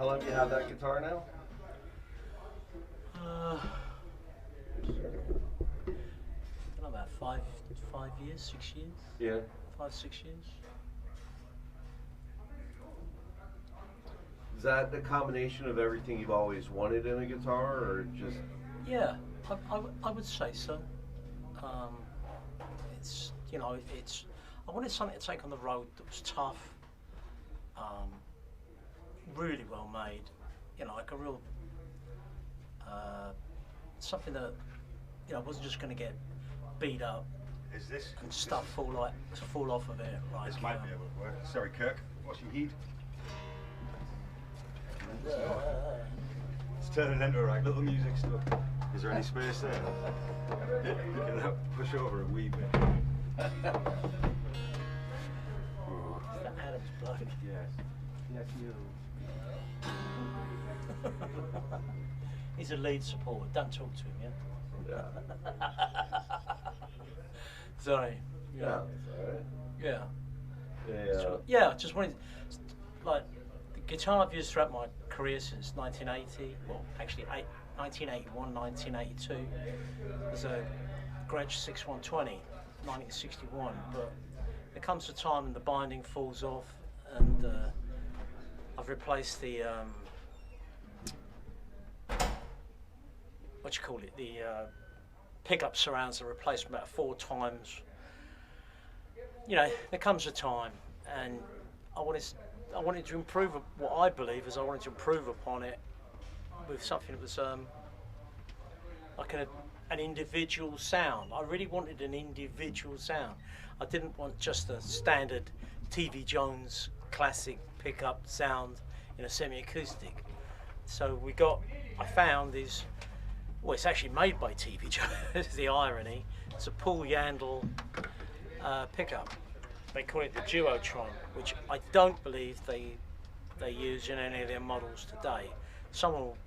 How long have you had that guitar now? I don't know, about 5 years, 6 years. Yeah. 5, 6 years. Is that the combination of everything you've always wanted in a guitar, or just? Yeah, I would say so. It's, you know, I wanted something to take on the road that was tough, really well made, you know, like a real, something that, you know, wasn't just going to get beat up Is this and stuff fall off of it. Like, this might be able to work. Sorry, Kirk. What's your heat? It's turning into a right little music stuff. Is there any space there? You can push over a wee bit. Is that Adam's bloke? Yes. Yes, you. He's a lead supporter. Don't talk to him, yeah? Yeah. Sorry. Yeah. That's all right. Yeah. Yeah. So, yeah, I just wanted, like, the guitar I've used throughout my career since 1980, well, actually 1981, 1982. There's a Gretsch 6120, 1961, but there comes a time when the binding falls off, and I've replaced the, what you call it, the pickup surrounds are replaced about 4 times. You know, there comes a time, and I wanted to improve what I believe is I wanted to improve upon it with something that was like an individual sound. I really wanted an individual sound. I didn't want just a standard TV Jones classic pickup sound in a semi-acoustic. So I found these, well, it's actually made by TV Jones, the irony. It's a Paul Yandel pickup. They call it the Duotron, which I don't believe they use in any of their models today. Someone will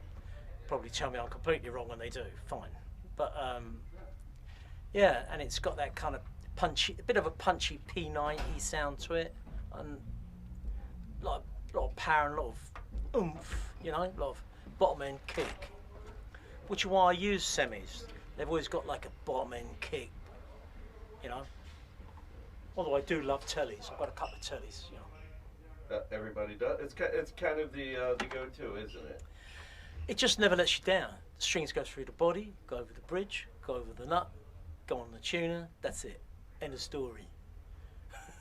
probably tell me I'm completely wrong when they do, fine. But yeah, and it's got that kind of punchy, a bit of a punchy P90 sound to it, and a lot of power and a lot of oomph, you know, a lot of bottom end kick, which is why I use semis. They've always got like a bottom end kick, you know. Although I do love tellies, I've got a couple of tellies, you know. Everybody does. It's kind of the go-to, isn't it? It just never lets you down. The strings go through the body, go over the bridge, go over the nut, go on the tuner. That's it. End of story.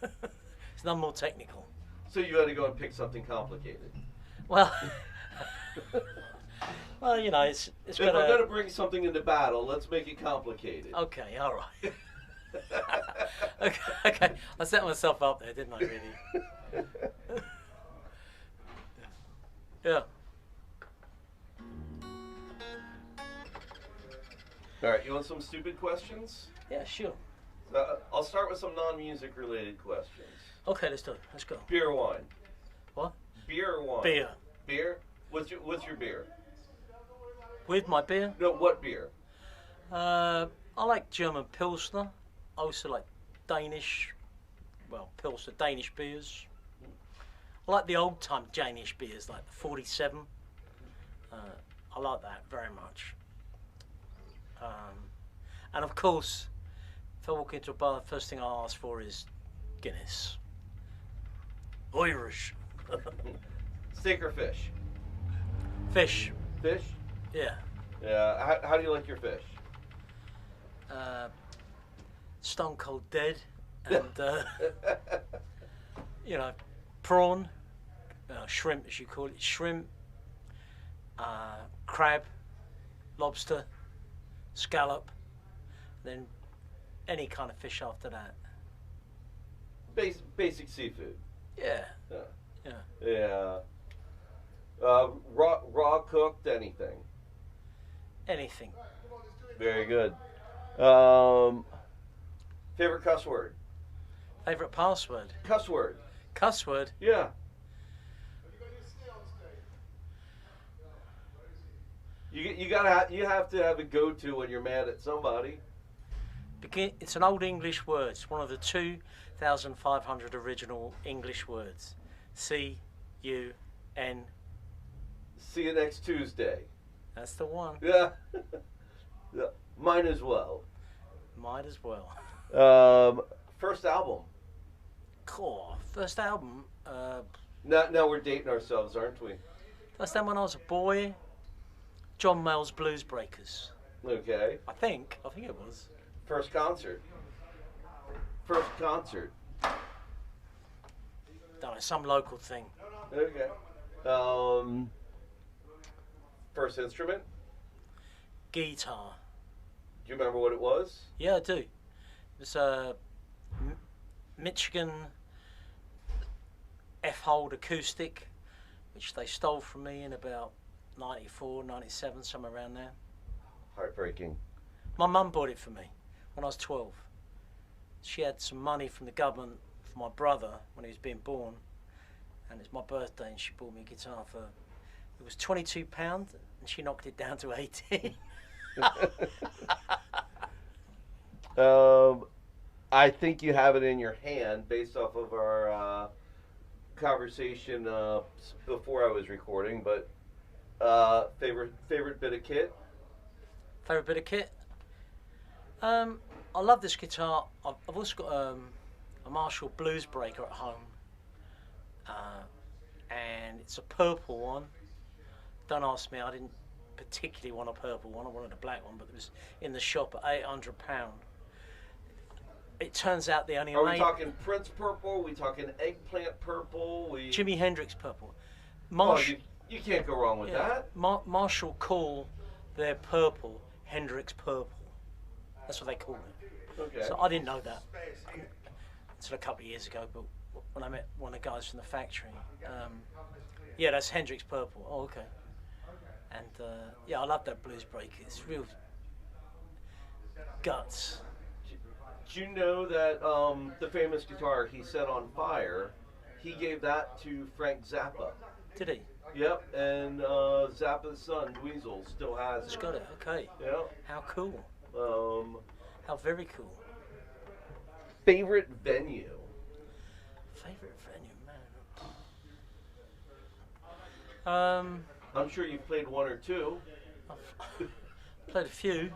It's none more technical. So you had to go and pick something complicated. Well, well, you know, it's If got we're a. going to bring something into battle, let's make it complicated. Okay, all right. Okay, I set myself up there, didn't I? Really? Yeah. All right, you want some stupid questions? Yeah, sure. I'll start with some non-music related questions. Okay, let's do it. Let's go. Beer or wine? What? Beer or wine? Beer. Beer? What's your beer? With my beer? No, what beer? I like German Pilsner. I also like Danish, well, Pilsner, Danish beers. I like the old time Danish beers, like the 47. I like that very much. And of course, if I walk into a bar, the first thing I ask for is Guinness. Irish. Steak or fish? Fish. Fish? Yeah. Yeah. How do you like your fish? Stone cold dead, and you know, prawn, shrimp as you call it, shrimp, crab, lobster, scallop, then any kind of fish after that. Basic seafood. Yeah. Yeah. Yeah. Yeah. Raw cooked, anything. Anything. Very good. Favorite cuss word? Favorite password? Cuss word. Cuss word? Yeah. You have to have a go-to when you're mad at somebody. It's an old English word. It's one of the 2,500 original English words. C-U-N-S. See you next Tuesday. That's the one. Yeah. Yeah. Mine as well. Might as well. First album. Cool. First album. Now we're dating ourselves, aren't we? First time when I was a boy. John Mayall's Blues Breakers. Okay. I think it was. First concert. First concert. Don't know, some local thing. Okay. First instrument. Guitar. Do you remember what it was? Yeah, I do. It was a Michigan F-Hold acoustic, which they stole from me in about 94, 97, somewhere around there. Heartbreaking. My mum bought it for me when I was 12. She had some money from the government for my brother when he was being born, and it's my birthday, and she bought me a guitar for, it was £22, and she knocked it down to 18. I think you have it in your hand based off of our conversation before I was recording, but favorite bit of kit? Favorite bit of kit? I love this guitar. I've also got a Marshall Blues Breaker at home, and it's a purple one. Don't ask me, I didn't particularly want a purple one. I wanted a black one, but it was in the shop at £800. It turns out they only Are made... we talking Prince purple? Are we talking eggplant purple? Jimi Hendrix purple. You can't go wrong with that. Marshall call their purple Hendrix purple. That's what they call it. Okay. So I didn't know that until a couple of years ago, but when I met one of the guys from the factory, yeah, that's Hendrix purple. Oh, okay. And yeah, I love that Blues Breaker. It's real guts. Do you know that the famous guitar he set on fire, he gave that to Frank Zappa? Did he? Yep, and Zappa's son, Dweezil, still has He's it. got it, okay. Yeah. How cool. How very cool. Favorite venue? Favorite venue, man. I'm sure you've played one or two. I've played a few.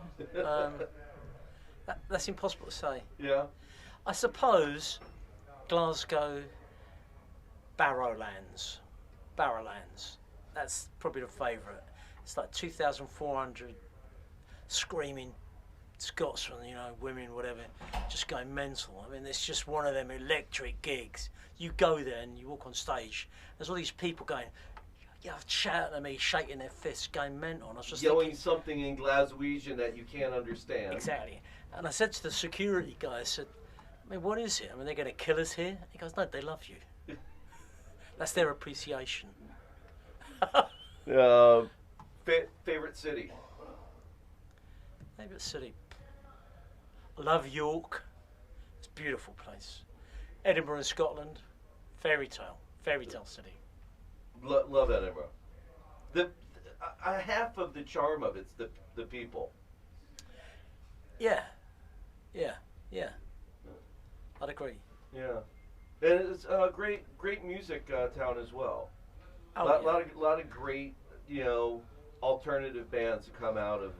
That's impossible to say. Yeah. I suppose Glasgow Barrowlands. That's probably the favourite. It's like 2,400 screaming Scotsmen, you know, women, whatever, just going mental. I mean, it's just one of them electric gigs. You go there and you walk on stage. There's all these people going, yeah, shouting at me, shaking their fists, going mental. And I was just yelling thinking, something in Glaswegian that you can't understand. Exactly. And I said to the security guy, I said, I mean, what is it? I mean, they're going to kill us here? He goes, no, they love you. That's their appreciation. Favorite city? Favorite city? I love York. It's a beautiful place. Edinburgh in Scotland. Fairy tale city. Love Edinburgh. Half of the charm of it's the people. Yeah. I'd agree. Yeah, and it's a great music town as well. Oh, lot of great, you know, alternative bands that come out of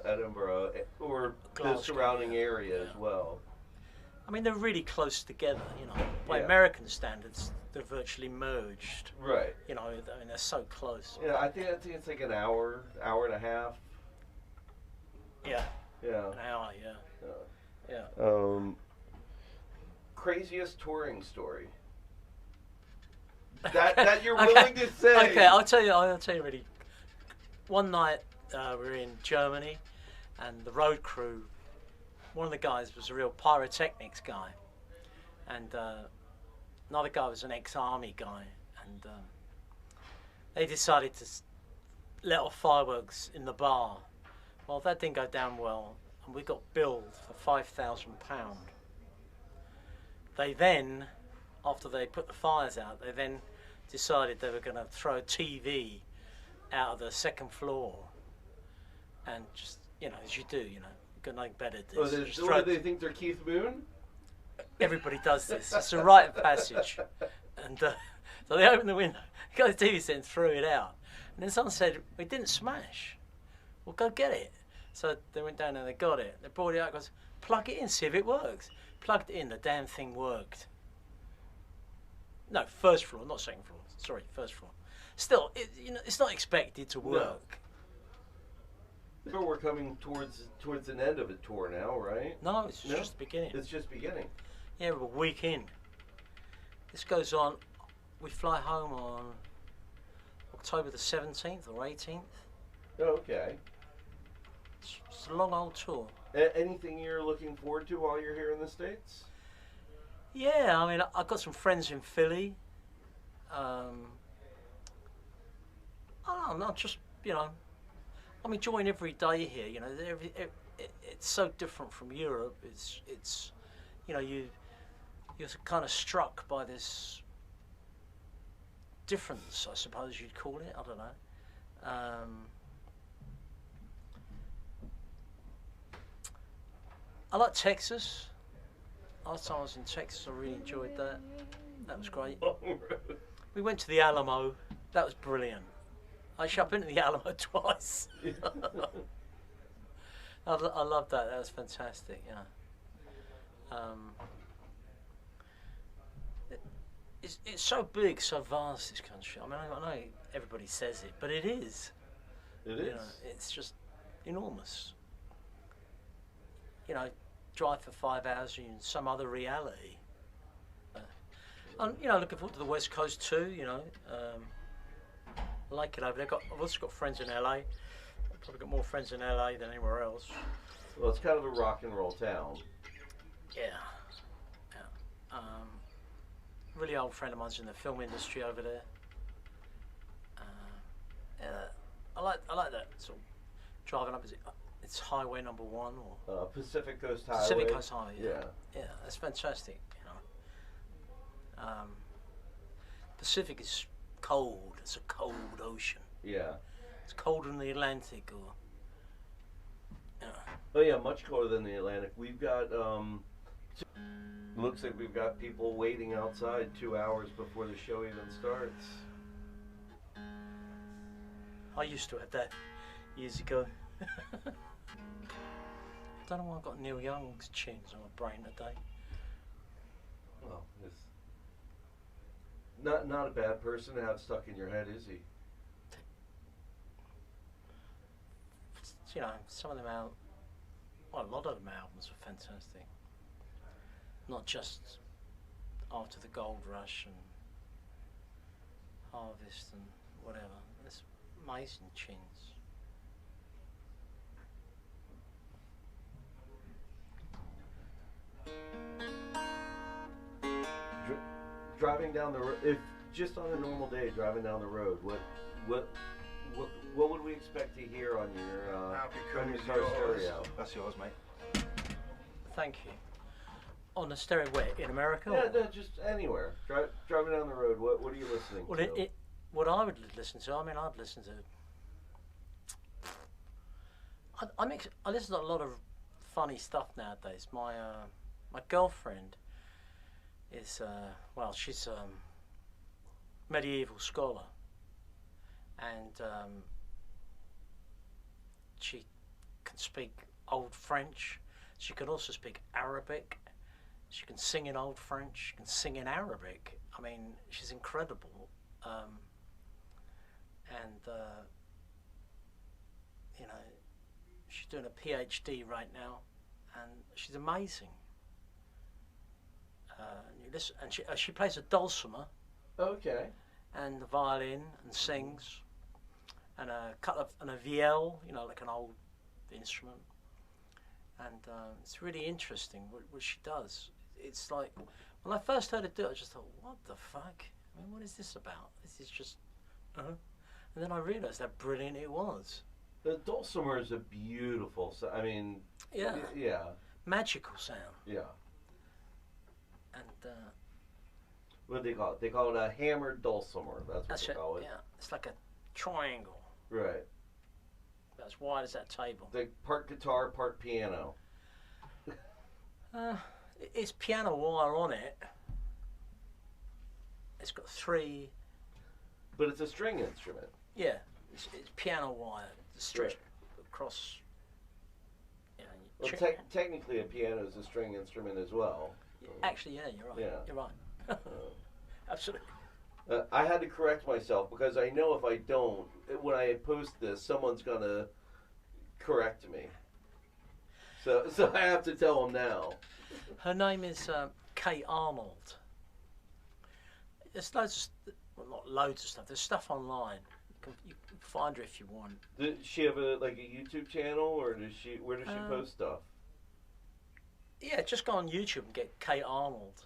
Edinburgh or Glasgow, the surrounding area as well. I mean, they're really close together, you know. By Yeah. American standards, they're virtually merged. Right. You know, I mean, they're so close. Yeah, I think it's like an hour and a half. Yeah. Yeah. An hour, yeah. Craziest touring story. That you're willing to say. Okay, I'll tell you really. One night we were in Germany, and the road crew, one of the guys was a real pyrotechnics guy, and another guy was an ex-army guy, and they decided to let off fireworks in the bar. Well, that didn't go down well, and we got billed for £5,000. They then, after they put the fires out, they then decided they were going to throw a TV out of the second floor, and just, you know, as you do, you know, you've got nothing better to do. Do they think they're Keith Moon? Everybody does this. It's a rite of passage. And so they opened the window, got the TV set and threw it out. And then someone said, "It didn't smash." Well, go get it. So they went down and they got it. They brought it out. Goes, plug it in, see if it works. Plugged it in. The damn thing worked. No, first floor, not second floor. Sorry, first floor. Still, it's not expected to work. No. But we're coming towards an end of a tour now, right? No, it's just the beginning. It's just beginning. Yeah, we're a week in. This goes on. We fly home on October the 17th or 18th. Okay. It's a long old tour. Anything you're looking forward to while you're here in the States? Yeah, I mean, I've got some friends in Philly. I don't know, just, I'm enjoying every day here. It's so different from Europe. It's you're kind of struck by this difference, I suppose you'd call it. I don't know. I like Texas. Last time I was in Texas, I really enjoyed that. That was great. We went to the Alamo. That was brilliant. Actually, I've been to the Alamo twice. I loved that. That was fantastic. It's so big, so vast, this country. I mean, I know everybody says it, but it is. It is. It's just enormous. Drive for 5 hours in some other reality. I'm, looking forward to the West Coast too. I like it over there. I've also got friends in LA. I've probably got more friends in LA than anywhere else. Well, it's kind of a rock and roll town. Yeah. Really old friend of mine's in the film industry over there. I like that sort of driving up. It's Highway number 1 or Pacific Coast Highway. Pacific Coast Highway. Yeah. Yeah, that's fantastic. Pacific is cold. It's a cold ocean. Yeah. It's colder than the Atlantic, or. Oh yeah, much colder than the Atlantic. We've got looks like we've got people waiting outside 2 hours before the show even starts. I used to have that years ago. I don't know why I've got Neil Young's tunes on my brain today. Well, it's not a bad person to have stuck in your head, is he? Some of them a lot of them albums are fantastic. Not just After the Gold Rush and Harvest and whatever. There's amazing tunes. Driving down the road, if just on a normal day, driving down the road, what would we expect to hear on your car stereo? That's yours, mate. Thank you. On the stereo where? In America? Yeah, no, just anywhere. Driving down the road, what are you listening to? Well, what I would listen to, I'd listen to. I listen to a lot of funny stuff nowadays. My girlfriend is she's a medieval scholar, and she can speak Old French. She can also speak Arabic. She can sing in Old French. She can sing in Arabic. I mean, she's incredible. She's doing a PhD right now, and she's amazing. She plays a dulcimer. Okay. And the violin, and sings, and a vielle, like an old instrument. And it's really interesting what she does. It's like, when I first heard her do it, I just thought, what the fuck? I mean, what is this about? This is just, And then I realised how brilliant it was. The dulcimer is a beautiful sound. I mean, yeah. Yeah. Magical sound. Yeah. And what do they call it? They call it a hammered dulcimer. That's what they call it. Yeah, it's like a triangle. Right. About as wide as that table. Like part guitar, part piano. It's piano wire on it. It's got 3. But it's a string instrument. Yeah, It's piano wire stretched across. You know, well, technically, a piano is a string instrument as well. Actually, yeah, you're right. Yeah. You're right. Absolutely. I had to correct myself because I know if I don't, when I post this, someone's gonna correct me. So I have to tell them now. Her name is Kate Arnold. There's loads of, well, not loads of stuff. There's stuff online. You can find her if you want. Does she have a YouTube channel, or where does she post stuff? Yeah, just go on YouTube and get Kate Arnold.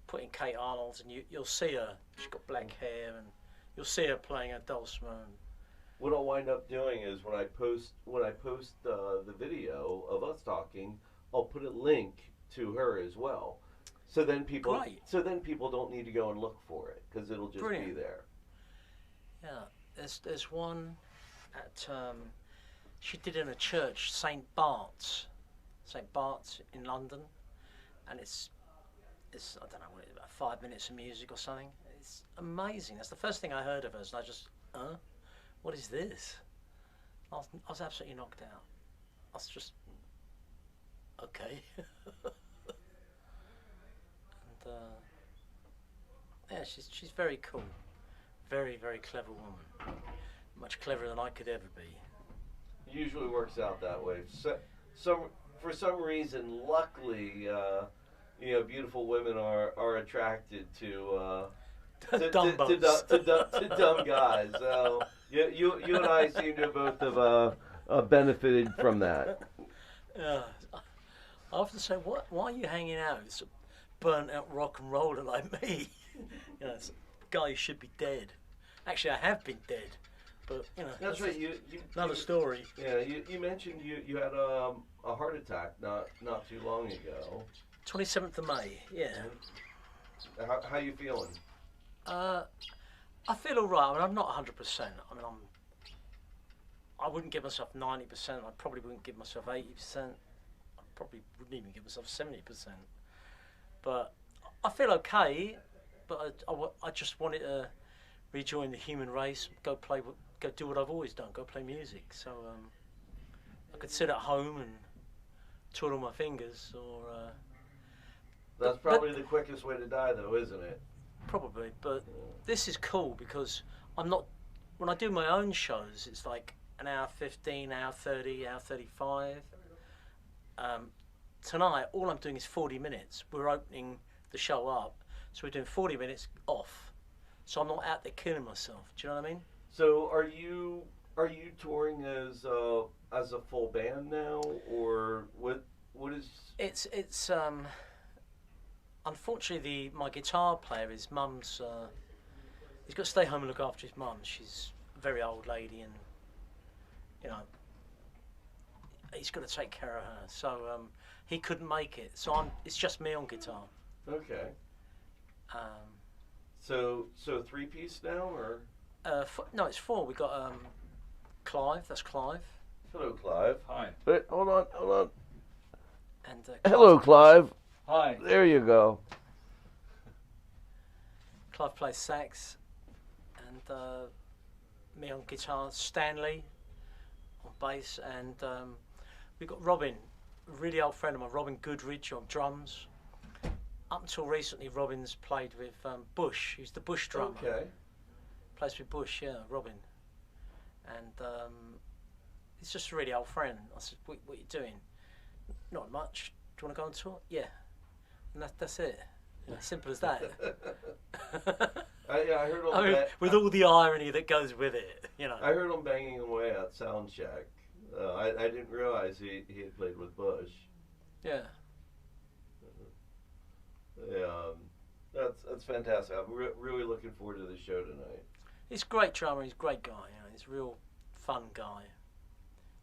Put in Kate Arnold, and you'll see her. She's got black hair, and you'll see her playing a dulcimer. What I'll wind up doing is when I post the video of us talking, I'll put a link to her as well. So then people don't need to go and look for it because it'll just be there. Yeah, there's one at she did in a church, St. Bart's in London, and it's I don't know what it is, about 5 minutes of music or something. It's amazing. That's the first thing I heard of hers, and I just what is this? I was absolutely knocked out. I was just okay. And yeah, she's very cool, very, very clever woman, much cleverer than I could ever be. It usually works out that way. So, for some reason, luckily, beautiful women are attracted to dumb guys. So you and I seem to both have benefited from that. I often say, why are you hanging out with some burnt out rock and roller like me? It's a guy who should be dead. Actually, I have been dead, but that's right. Another story. Yeah, you mentioned you had a heart attack not too long ago. 27th of May. Yeah. How you feeling? I feel all right. I mean, I'm not 100%. I mean, I wouldn't give myself 90%. I probably wouldn't give myself 80%. I probably wouldn't even give myself 70%. But I feel okay. But I just wanted to rejoin the human race, go do what I've always done, go play music. So I could sit at home and twiddle my fingers, or. That's probably the quickest way to die, though, isn't it? Probably, but this is cool because I'm not. When I do my own shows, it's like an hour 15, hour 30, hour 35. Tonight, all I'm doing is 40 minutes. We're opening the show up, so we're doing 40 minutes off. So I'm not out there killing myself. Do you know what I mean? So are you touring as a full band now, or what is? It's unfortunately, my guitar player, his mum's, he's got to stay home and look after his mum. She's a very old lady, and he's got to take care of her. So he couldn't make it. So it's just me on guitar. Okay. So 3-piece now, or? No, it's 4. We got Clive. That's Clive. Hello, Clive. Hi. Wait, hold on. And hello, Clive. Hi. There you go. Clive plays sax, and me on guitar. Stanley on bass, and we've got Robin, a really old friend of mine, Robin Goodridge on drums. Up until recently, Robin's played with Bush. He's the Bush drummer. Okay. Plays with Bush, yeah, Robin. And he's just a really old friend. I said, what are you doing? Not much. Do you want to go on tour? Yeah. And that's it. Simple as that. I heard him. With all the irony that goes with it, I heard him banging away at Soundcheck. I didn't realize he had played with Bush. Yeah. Yeah, that's fantastic. I'm really looking forward to the show tonight. He's a great drummer. He's a great guy. He's a real fun guy.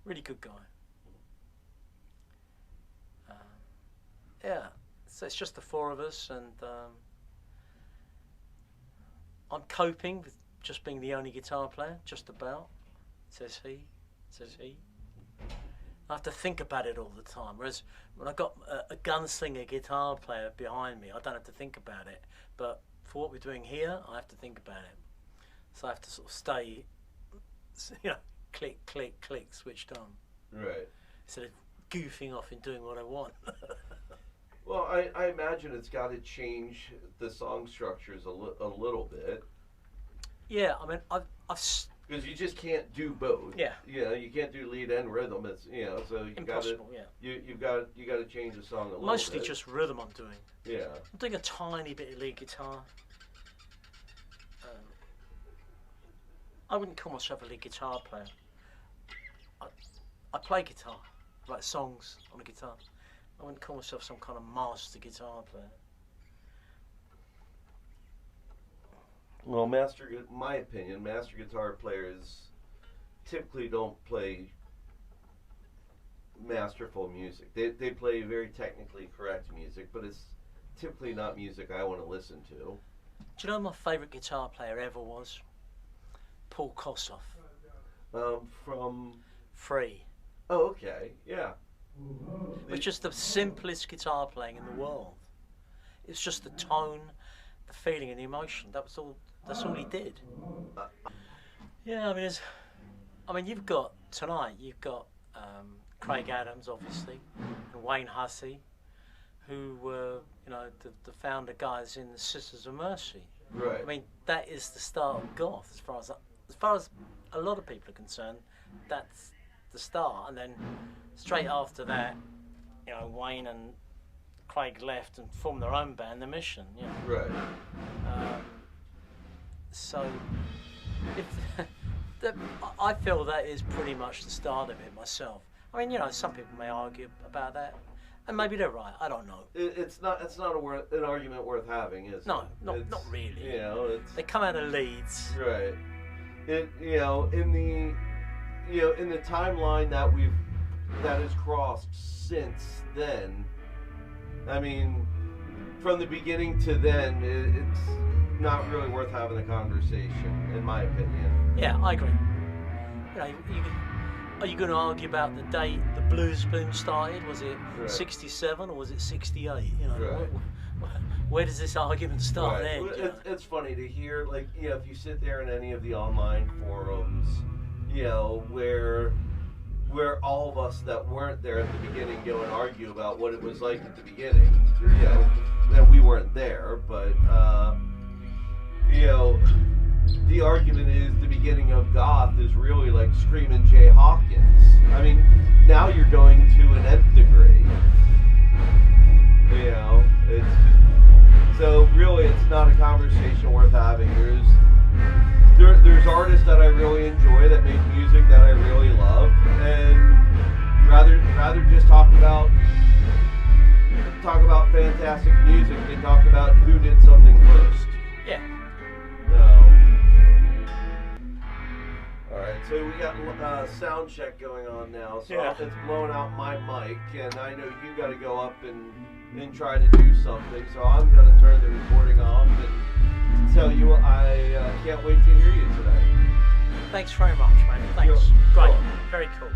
Really good guy. Yeah. So it's just the 4 of us, and I'm coping with just being the only guitar player, just about, says he. I have to think about it all the time, whereas when I've got a gunslinger guitar player behind me, I don't have to think about it. But for what we're doing here, I have to think about it. So I have to sort of stay you know, click, click, click, switched on. Right. Instead of goofing off and doing what I want. Well, I imagine it's got to change the song structures a little bit. Yeah, I mean, I've because you just can't do both. Yeah. You know, you can't do lead and rhythm. It's, you know, so you impossible. Gotta, yeah. You've got to change the song a little Mostly bit. just rhythm I'm doing. Yeah. I'm doing a tiny bit of lead guitar. I wouldn't call myself a lead guitar player. I play guitar, I write songs on a guitar. I wouldn't call myself some kind of master guitar player. Well, my opinion, master guitar players typically don't play masterful music. They play very technically correct music, but it's typically not music I want to listen to. Do you know who my favourite guitar player ever was? Paul Kossoff. From... Free. Oh, okay, yeah. It's just the simplest guitar playing in the world. It's just the tone, the feeling, and the emotion. That's all he did. Yeah, I mean, you've got Craig Adams, obviously, and Wayne Hussey, who were, you know, the founder guys in the Sisters of Mercy. Right. I mean, that is the start of goth, as far as a lot of people are concerned. That's the start, and then straight after that, you know, Wayne and Craig left and formed their own band, The Mission. You know. Right. So, I feel that is pretty much the start of it myself. I mean, you know, some people may argue about that, and maybe they're right. I don't know. It's not an argument worth having, is it? No, not really. You know, they come out of Leeds. Right. You know, in the timeline that has crossed since then. I mean, from the beginning to then, it's not really worth having a conversation, in my opinion. Yeah, I agree. You know, are you going to argue about the date the blues boom started? Was it 67 or was it 68? You know, where does this argument start? Right. Then? It's funny to hear, like, you know, if you sit there in any of the online forums, you know, where all of us that weren't there at the beginning go and argue about what it was like at the beginning. You know, and we weren't there, but you know, the argument is the beginning of goth is really like Screamin' Jay Hawkins. I mean, now you're going to an nth degree. You know, so really it's not a conversation worth having. There's artists that I really enjoy that make music that I really love, and rather just talk about fantastic music than talk about who did something first. Yeah. All right, so we got sound check going on now, so it's blowing out my mic, and I know you got to go up and try to do something, so I'm going to turn the recording off and tell you I can't wait to hear you today. Thanks very much, man. Thanks. Great. Very cool.